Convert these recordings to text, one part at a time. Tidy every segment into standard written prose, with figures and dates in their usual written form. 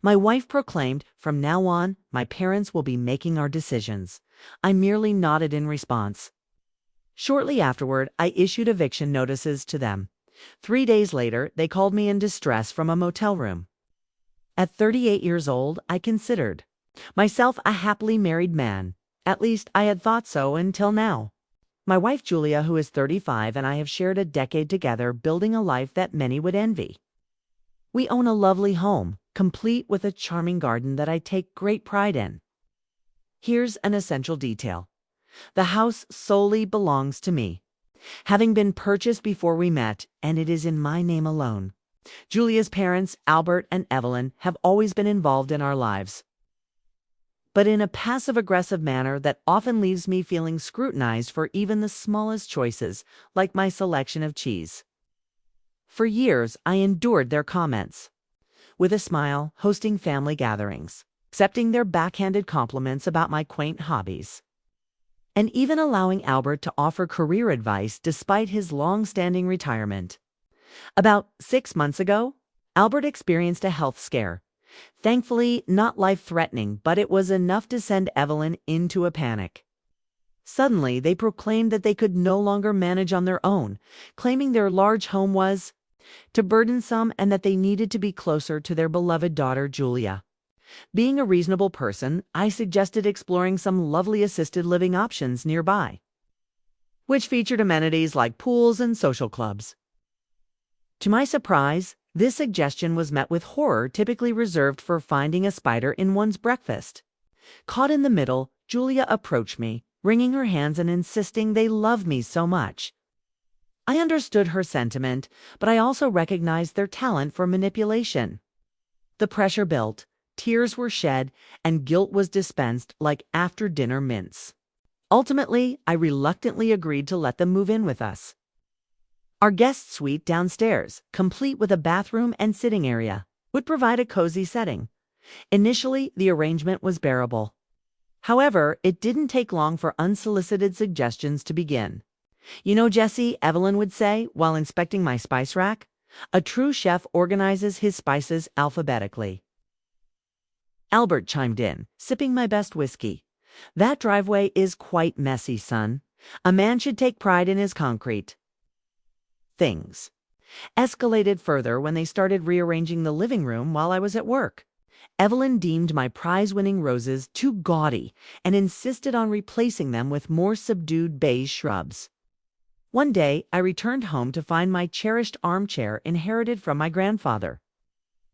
My wife proclaimed, "From now on, my parents will be making our decisions." I merely nodded in response. Shortly afterward, I issued eviction notices to them. 3 days later, they called me in distress from a motel room. At 38 years old, I considered myself a happily married man. At least, I had thought so until now. My wife Julia, who is 35, and I have shared a decade together, building a life that many would envy. We own a lovely home, complete with a charming garden that I take great pride in. Here's an essential detail. The house solely belongs to me, having been purchased before we met, and it is in my name alone. Julia's parents, Albert and Evelyn, have always been involved in our lives, but in a passive-aggressive manner that often leaves me feeling scrutinized for even the smallest choices, like my selection of cheese. For years, I endured their comments, with a smile, hosting family gatherings, accepting their backhanded compliments about my quaint hobbies, and even allowing Albert to offer career advice despite his long-standing retirement. About 6 months ago, Albert experienced a health scare. Thankfully, not life-threatening, but it was enough to send Evelyn into a panic. Suddenly, they proclaimed that they could no longer manage on their own, claiming their large home was too burdensome and that they needed to be closer to their beloved daughter, Julia. Being a reasonable person, I suggested exploring some lovely assisted living options nearby, which featured amenities like pools and social clubs. To my surprise, this suggestion was met with horror typically reserved for finding a spider in one's breakfast. Caught in the middle, Julia approached me, wringing her hands and insisting they loved me so much. I understood her sentiment, but I also recognized their talent for manipulation. The pressure built, tears were shed, and guilt was dispensed like after-dinner mints. Ultimately, I reluctantly agreed to let them move in with us. Our guest suite downstairs, complete with a bathroom and sitting area, would provide a cozy setting. Initially, the arrangement was bearable. However, it didn't take long for unsolicited suggestions to begin. "You know, Jesse," Evelyn would say while inspecting my spice rack, "a true chef organizes his spices alphabetically." Albert chimed in, sipping my best whiskey. "That driveway is quite messy, son. A man should take pride in his concrete." Things escalated further when they started rearranging the living room while I was at work. Evelyn deemed my prize-winning roses too gaudy and insisted on replacing them with more subdued beige shrubs. One day, I returned home to find my cherished armchair inherited from my grandfather,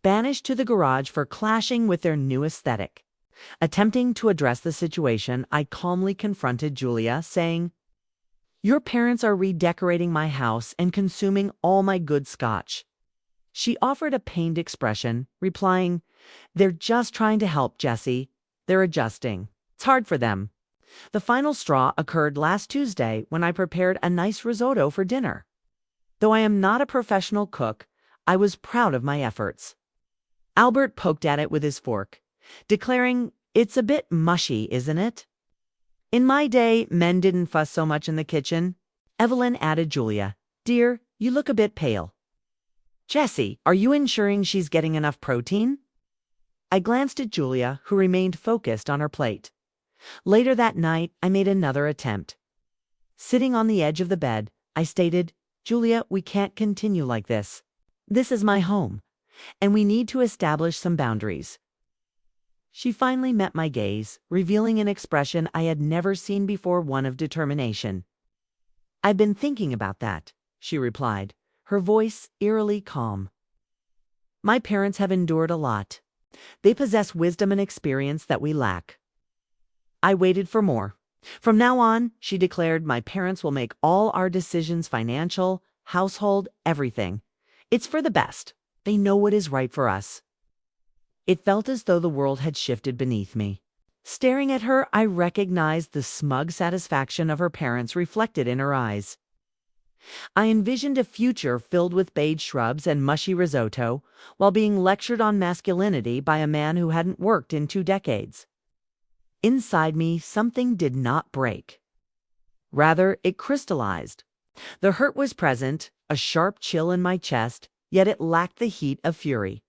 banished to the garage for clashing with their new aesthetic. Attempting to address the situation, I calmly confronted Julia, saying, "Your parents are redecorating my house and consuming all my good scotch." She offered a pained expression, replying, "They're just trying to help, Jesse. They're adjusting. It's hard for them." The final straw occurred last Tuesday when I prepared a nice risotto for dinner. Though I am not a professional cook, I was proud of my efforts. Albert poked at it with his fork, declaring, "It's a bit mushy, isn't it?" "In my day, men didn't fuss so much in the kitchen." Evelyn added Julia, "Dear, you look a bit pale." "Jesse, are you ensuring she's getting enough protein?" I glanced at Julia, who remained focused on her plate. Later that night, I made another attempt. Sitting on the edge of the bed, I stated, "Julia, we can't continue like this. This is my home, and we need to establish some boundaries." She finally met my gaze, revealing an expression I had never seen before, one of determination. "I've been thinking about that," she replied, her voice eerily calm. "My parents have endured a lot. They possess wisdom and experience that we lack." I waited for more. "From now on," she declared, "my parents will make all our decisions, financial, household, everything. It's for the best. They know what is right for us." It felt as though the world had shifted beneath me. Staring at her, I recognized the smug satisfaction of her parents reflected in her eyes. I envisioned a future filled with beige shrubs and mushy risotto, while being lectured on masculinity by a man who hadn't worked in 2 decades. Inside me, something did not break. Rather, it crystallized. The hurt was present, a sharp chill in my chest, yet it lacked the heat of fury.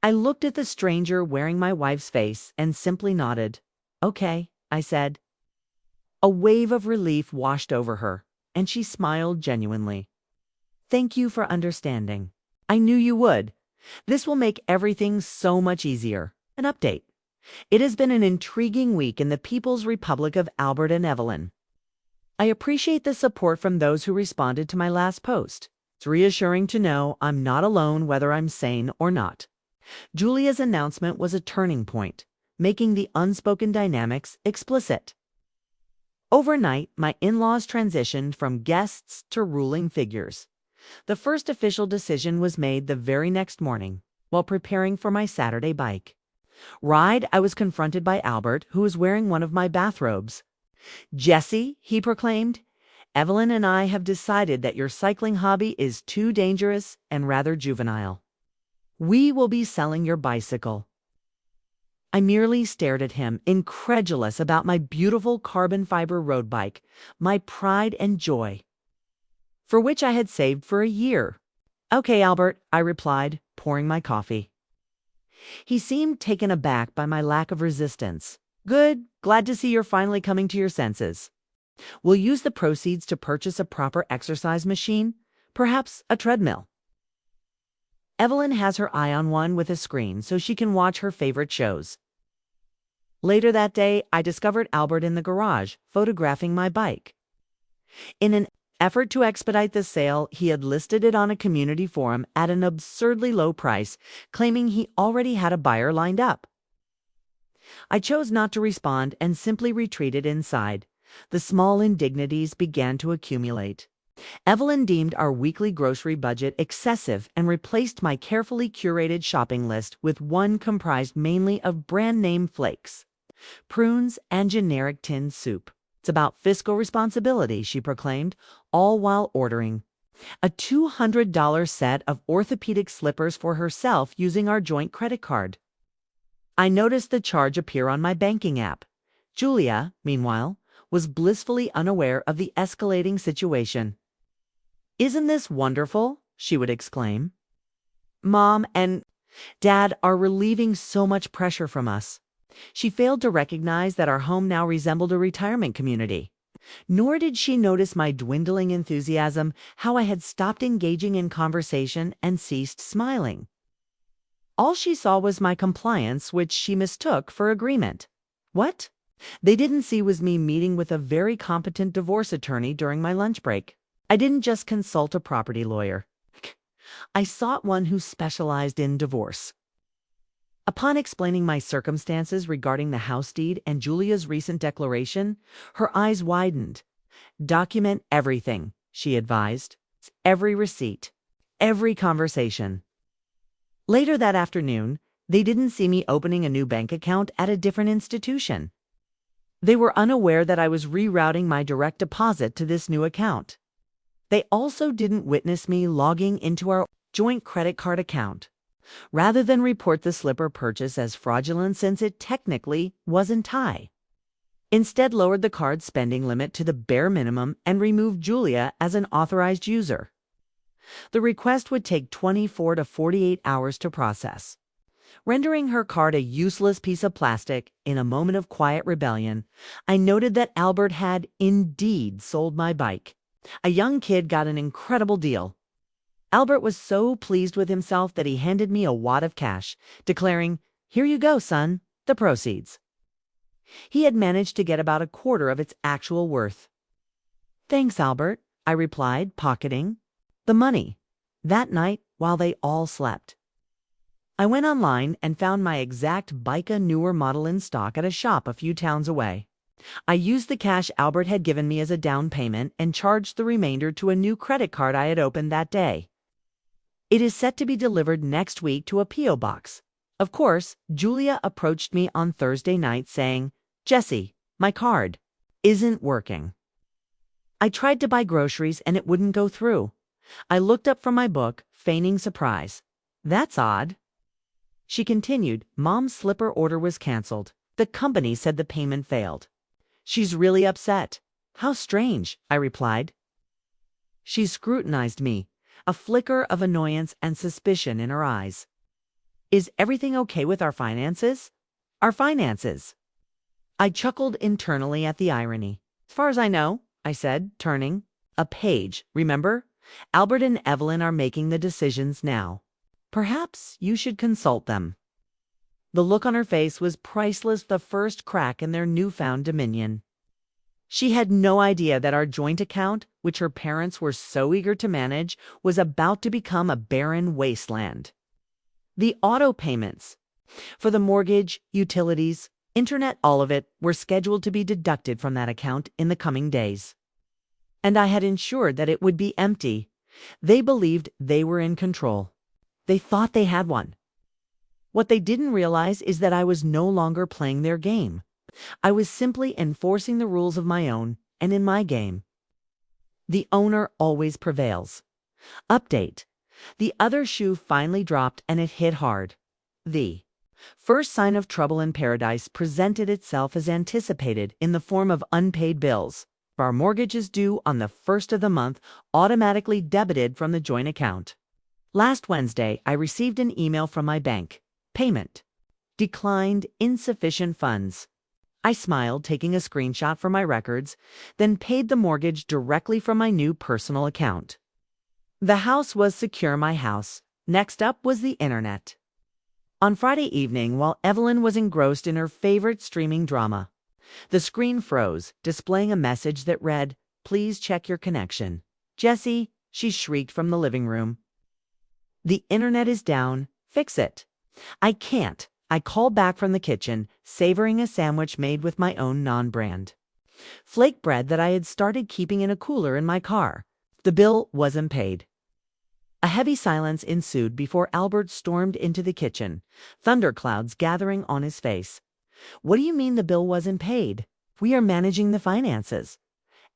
I looked at the stranger wearing my wife's face and simply nodded. Okay, I said. A wave of relief washed over her, and she smiled genuinely. Thank you for understanding. I knew you would. This will make everything so much easier. An update. It has been an intriguing week in the People's Republic of Albert and Evelyn. I appreciate the support from those who responded to my last post. It's reassuring to know I'm not alone whether I'm sane or not. Julia's announcement was a turning point, making the unspoken dynamics explicit. Overnight, my in-laws transitioned from guests to ruling figures. The first official decision was made the very next morning, while preparing for my Saturday bike ride. I was confronted by Albert, who was wearing one of my bathrobes. Jesse, he proclaimed, Evelyn and I have decided that your cycling hobby is too dangerous and rather juvenile. We will be selling your bicycle. I merely stared at him, incredulous about my beautiful carbon fiber road bike, my pride and joy, for which I had saved for a year. Okay, Albert, I replied, pouring my coffee. He seemed taken aback by my lack of resistance. Good, glad to see you're finally coming to your senses. We'll use the proceeds to purchase a proper exercise machine, perhaps a treadmill. Evelyn has her eye on one with a screen so she can watch her favorite shows. Later that day, I discovered Albert in the garage, photographing my bike. In an effort to expedite the sale, he had listed it on a community forum at an absurdly low price, claiming he already had a buyer lined up. I chose not to respond and simply retreated inside. The small indignities began to accumulate. Evelyn deemed our weekly grocery budget excessive and replaced my carefully curated shopping list with one comprised mainly of brand-name flakes, prunes, and generic tinned soup. It's about fiscal responsibility, she proclaimed, all while ordering a $200 set of orthopedic slippers for herself using our joint credit card. I noticed the charge appear on my banking app. Julia, meanwhile, was blissfully unaware of the escalating situation. Isn't this wonderful? She would exclaim. Mom and Dad are relieving so much pressure from us. She failed to recognize that our home now resembled a retirement community. Nor did she notice my dwindling enthusiasm, how I had stopped engaging in conversation and ceased smiling. All she saw was my compliance, which she mistook for agreement. What they didn't see was me meeting with a very competent divorce attorney during my lunch break. I didn't just consult a property lawyer. I sought one who specialized in divorce. Upon explaining my circumstances regarding the house deed and Julia's recent declaration, her eyes widened. Document everything, she advised. Every receipt, every conversation. Later that afternoon, they didn't see me opening a new bank account at a different institution. They were unaware that I was rerouting my direct deposit to this new account. They also didn't witness me logging into our joint credit card account, rather than report the slipper purchase as fraudulent since it technically wasn't Thai. Instead, lowered the card's spending limit to the bare minimum and removed Julia as an authorized user. The request would take 24 to 48 hours to process, rendering her card a useless piece of plastic. In a moment of quiet rebellion, I noted that Albert had indeed sold my bike. A young kid got an incredible deal. Albert was so pleased with himself that he handed me a wad of cash, declaring, "Here you go, son, the proceeds." He had managed to get about a quarter of its actual worth. Thanks, Albert, I replied, pocketing the money that night while they all slept. I went online and found my exact Bika newer model in stock at a shop a few towns away. I used the cash Albert had given me as a down payment and charged the remainder to a new credit card I had opened that day. It is set to be delivered next week to a P.O. box. Of course, Julia approached me on Thursday night saying, "Jesse, my card isn't working." I tried to buy groceries and it wouldn't go through. I looked up from my book, feigning surprise. That's odd. She continued, Mom's slipper order was canceled. The company said the payment failed. She's really upset. How strange, I replied. She scrutinized me, a flicker of annoyance and suspicion in her eyes. Is everything okay with our finances? Our finances. I chuckled internally at the irony. As far as I know, I said, turning. A page, remember? Albert and Evelyn are making the decisions now. Perhaps you should consult them. The look on her face was priceless, the first crack in their newfound dominion. She had no idea that our joint account, which her parents were so eager to manage, was about to become a barren wasteland. The auto payments for the mortgage, utilities, internet, all of it, were scheduled to be deducted from that account in the coming days. And I had ensured that it would be empty. They believed they were in control. They thought they had one. What they didn't realize is that I was no longer playing their game. I was simply enforcing the rules of my own, and in my game, the owner always prevails. Update. The other shoe finally dropped and it hit hard. The first sign of trouble in paradise presented itself as anticipated in the form of unpaid bills. Our mortgages due on the first of the month automatically debited from the joint account. Last Wednesday, I received an email from my bank. Payment. Declined, insufficient funds. I smiled, taking a screenshot from my records, then paid the mortgage directly from my new personal account. The house was secure, my house. Next up was the internet. On Friday evening, while Evelyn was engrossed in her favorite streaming drama, the screen froze, displaying a message that read, "Please check your connection." "Jessie," she shrieked from the living room. "The internet is down. Fix it." "I can't." I called back from the kitchen, savoring a sandwich made with my own non-brand flake bread that I had started keeping in a cooler in my car. The bill wasn't paid. A heavy silence ensued before Albert stormed into the kitchen, thunderclouds gathering on his face. "What do you mean the bill wasn't paid? We are managing the finances.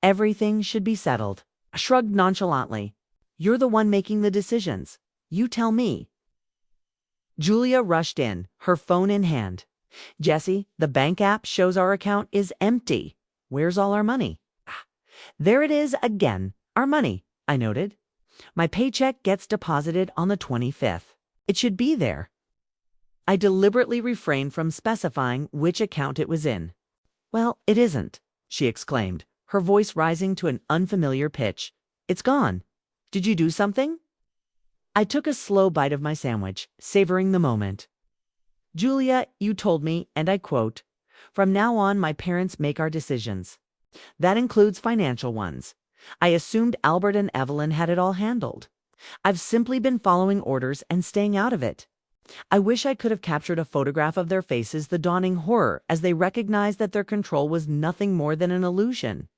Everything should be settled." I shrugged nonchalantly. "You're the one making the decisions. You tell me." Julia rushed in, her phone in hand. "Jessie, the bank app shows our account is empty. Where's all our money?" "There it is again. Our money," I noted. "My paycheck gets deposited on the 25th. It should be there." I deliberately refrained from specifying which account it was in. "Well, it isn't," she exclaimed, her voice rising to an unfamiliar pitch. "It's gone. Did you do something?" I took a slow bite of my sandwich, savoring the moment. "Julia, you told me, and I quote, 'From now on, my parents make our decisions.' That includes financial ones. I assumed Albert and Evelyn had it all handled. I've simply been following orders and staying out of it." I wish I could have captured a photograph of their faces, the dawning horror as they recognized that their control was nothing more than an illusion.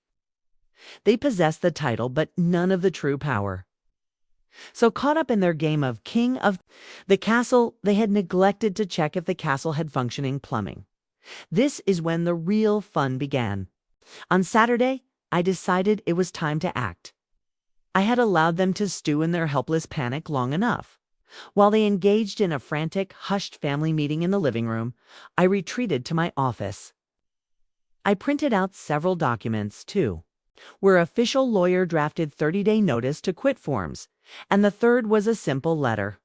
They possessed the title, but none of the true power. So caught up in their game of king of the castle, they had neglected to check if the castle had functioning plumbing. This is when the real fun began. On Saturday, I decided it was time to act. I had allowed them to stew in their helpless panic long enough. While they engaged in a frantic, hushed family meeting in the living room, I retreated to my office. I printed out several documents, too, where official lawyer drafted 30-day notice to quit forms, and the third was a simple letter.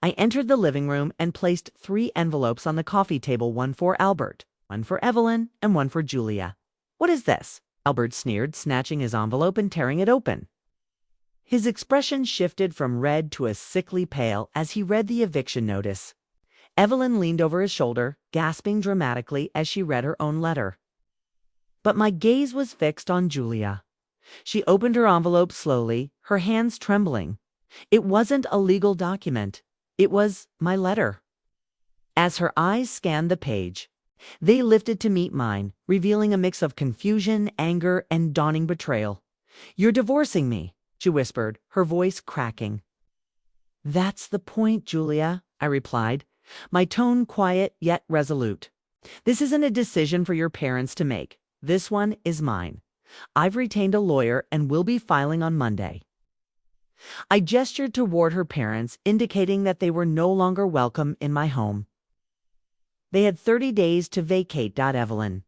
I entered the living room and placed 3 envelopes on the coffee table, one for Albert, one for Evelyn, and one for Julia. "What is this?" Albert sneered, snatching his envelope and tearing it open. His expression shifted from red to a sickly pale as he read the eviction notice. Evelyn leaned over his shoulder, gasping dramatically as she read her own letter. But my gaze was fixed on Julia. She opened her envelope slowly, her hands trembling. It wasn't a legal document. It was my letter. As her eyes scanned the page, they lifted to meet mine, revealing a mix of confusion, anger, and dawning betrayal. "You're divorcing me," she whispered, her voice cracking. "That's the point, Julia," I replied, my tone quiet yet resolute. "This isn't a decision for your parents to make. This one is mine. I've retained a lawyer and will be filing on Monday." I gestured toward her parents, indicating that they were no longer welcome in my home. They had 30 days to vacate. Evelyn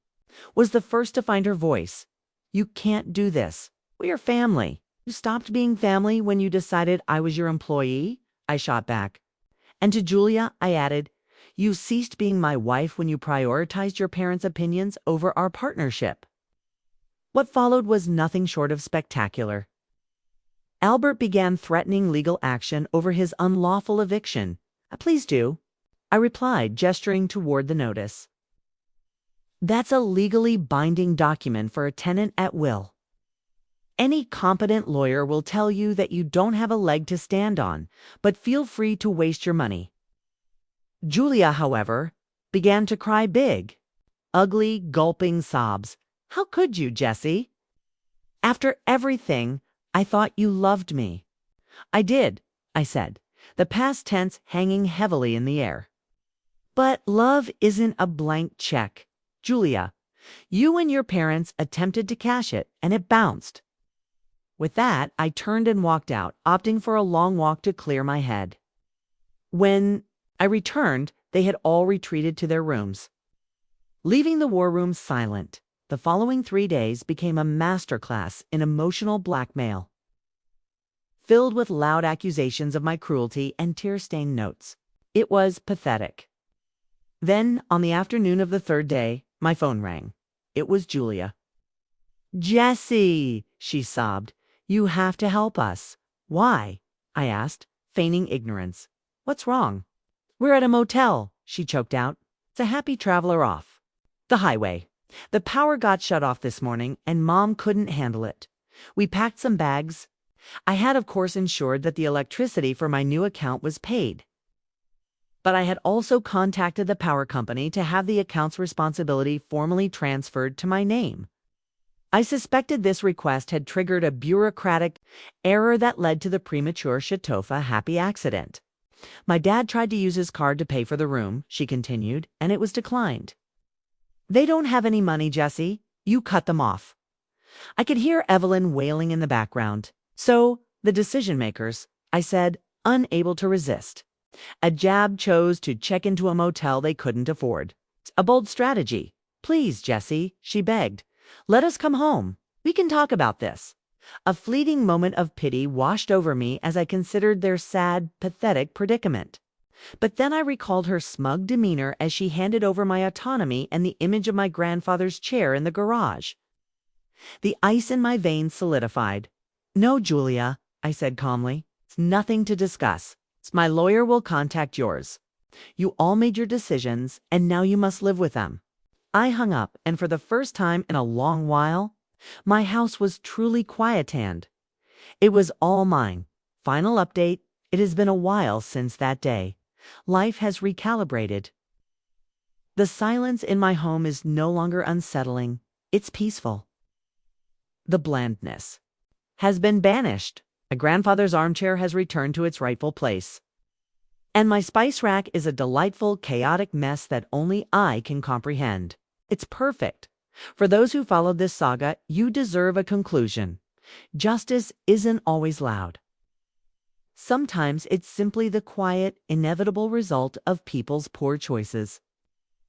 was the first to find her voice. "You can't do this. We are family." "You stopped being family when you decided I was your employee?" I shot back. And to Julia, I added, "You ceased being my wife when you prioritized your parents' opinions over our partnership." What followed was nothing short of spectacular. Albert began threatening legal action over his unlawful eviction. "Please do," I replied, gesturing toward the notice. "That's a legally binding document for a tenant at will. Any competent lawyer will tell you that you don't have a leg to stand on, but feel free to waste your money." Julia, however, began to cry big. Ugly, gulping sobs. "How could you, Jesse? After everything, I thought you loved me." "I did," I said, the past tense hanging heavily in the air. "But love isn't a blank check. Julia, you and your parents attempted to cash it, and it bounced." With that, I turned and walked out, opting for a long walk to clear my head. When I returned, they had all retreated to their rooms, leaving the war room silent. The following 3 days became a masterclass in emotional blackmail, filled with loud accusations of my cruelty and tear-stained notes. It was pathetic. Then, on the afternoon of the 3rd day, my phone rang. It was Julia. "Jesse," she sobbed, "you have to help us." "Why?" I asked, feigning ignorance. "What's wrong?" "We're at a motel," she choked out. "It's a happy traveler off the highway. The power got shut off this morning, and Mom couldn't handle it. We packed some bags. I had, of course, ensured that the electricity for my new account was paid. But I had also contacted the power company to have the account's responsibility formally transferred to my name. I suspected this request had triggered a bureaucratic error that led to the premature Shatofa happy accident. My dad tried to use his card to pay for the room," she continued, "and it was declined. They don't have any money, Jesse. You cut them off." I could hear Evelyn wailing in the background. "So, the decision makers," I said, unable to resist. "A jab chose to check into a motel they couldn't afford. A bold strategy. Please, Jesse," she begged. "Let us come home. We can talk about this." A fleeting moment of pity washed over me as I considered their sad, pathetic predicament. But then I recalled her smug demeanor as she handed over my autonomy and the image of my grandfather's chair in the garage. The ice in my veins solidified. "No, Julia," I said calmly. "It's nothing to discuss. My lawyer will contact yours. You all made your decisions, and now you must live with them." I hung up, and for the first time in a long while, my house was truly quietaned. It was all mine. Final update: it has been a while since that day. Life has recalibrated. The silence in my home is no longer unsettling. It's peaceful. The blandness has been banished. My grandfather's armchair has returned to its rightful place. And my spice rack is a delightful, chaotic mess that only I can comprehend. It's perfect. For those who followed this saga, you deserve a conclusion. Justice isn't always loud. Sometimes it's simply the quiet, inevitable result of people's poor choices.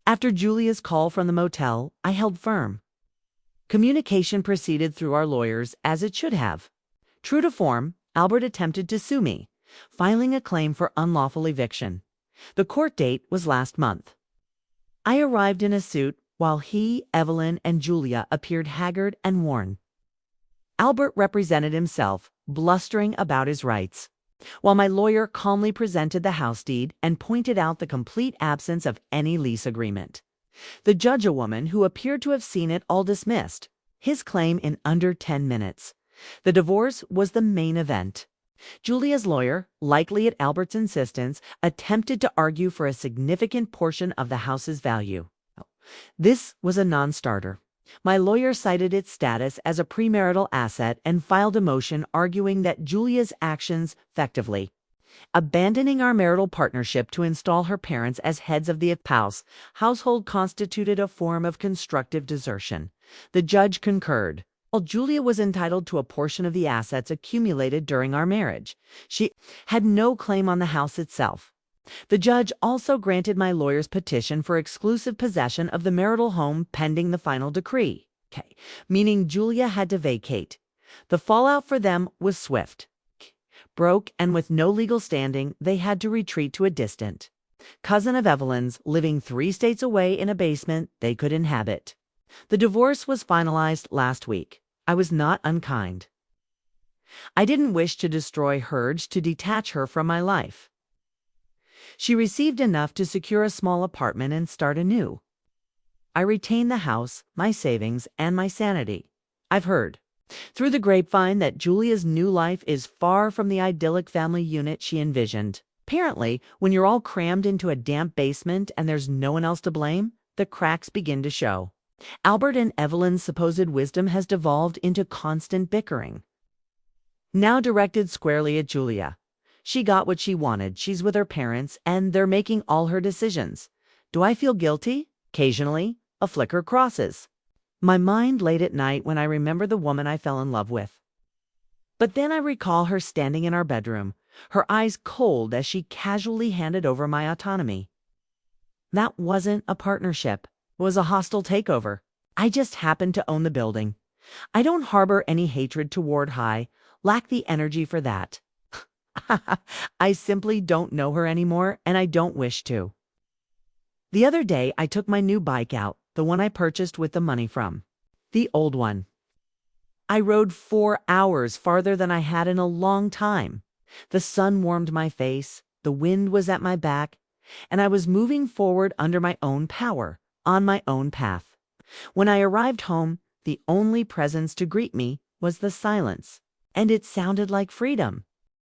After Julia's call from the motel, I held firm. Communication proceeded through our lawyers as it should have. True to form, Albert attempted to sue me, filing a claim for unlawful eviction. The court date was last month. I arrived in a suit while he, Evelyn, and Julia appeared haggard and worn. Albert represented himself, blustering about his rights, while my lawyer calmly presented the house deed and pointed out the complete absence of any lease agreement. The judge, a woman who appeared to have seen it all, dismissed his claim in under 10 minutes. The divorce was the main event. Julia's lawyer, likely at Albert's insistence, attempted to argue for a significant portion of the house's value. This was a non-starter. My lawyer cited its status as a premarital asset and filed a motion arguing that Julia's actions, effectively abandoning our marital partnership to install her parents as heads of the household, constituted a form of constructive desertion. The judge concurred. While Julia was entitled to a portion of the assets accumulated during our marriage, she had no claim on the house itself. The judge also granted my lawyer's petition for exclusive possession of the marital home pending the final decree, meaning Julia had to vacate. The fallout for them was swift. Broke and with no legal standing, they had to retreat to a distant cousin of Evelyn's living 3 states away in a basement they could inhabit. The divorce was finalized last week. I was not unkind. I didn't wish to destroy her urge to detach her from my life. She received enough to secure a small apartment and start anew. I retain the house, my savings, and my sanity. I've heard through the grapevine that Julia's new life is far from the idyllic family unit she envisioned. Apparently, when you're all crammed into a damp basement and there's no one else to blame, the cracks begin to show. Albert and Evelyn's supposed wisdom has devolved into constant bickering, now directed squarely at Julia. She got what she wanted. She's with her parents, and they're making all her decisions. Do I feel guilty? Occasionally, a flicker crosses my mind late at night when I remember the woman I fell in love with. But then I recall her standing in our bedroom, her eyes cold as she casually handed over my autonomy. That wasn't a partnership. It was a hostile takeover. I just happened to own the building. I don't harbor any hatred toward High, lack the energy for that. I simply don't know her anymore, and I don't wish to. The other day, I took my new bike out, the one I purchased with the money from the old one. I rode 4 hours farther than I had in a long time. The sun warmed my face, the wind was at my back, and I was moving forward under my own power, on my own path. When I arrived home, the only presence to greet me was the silence, and it sounded like freedom.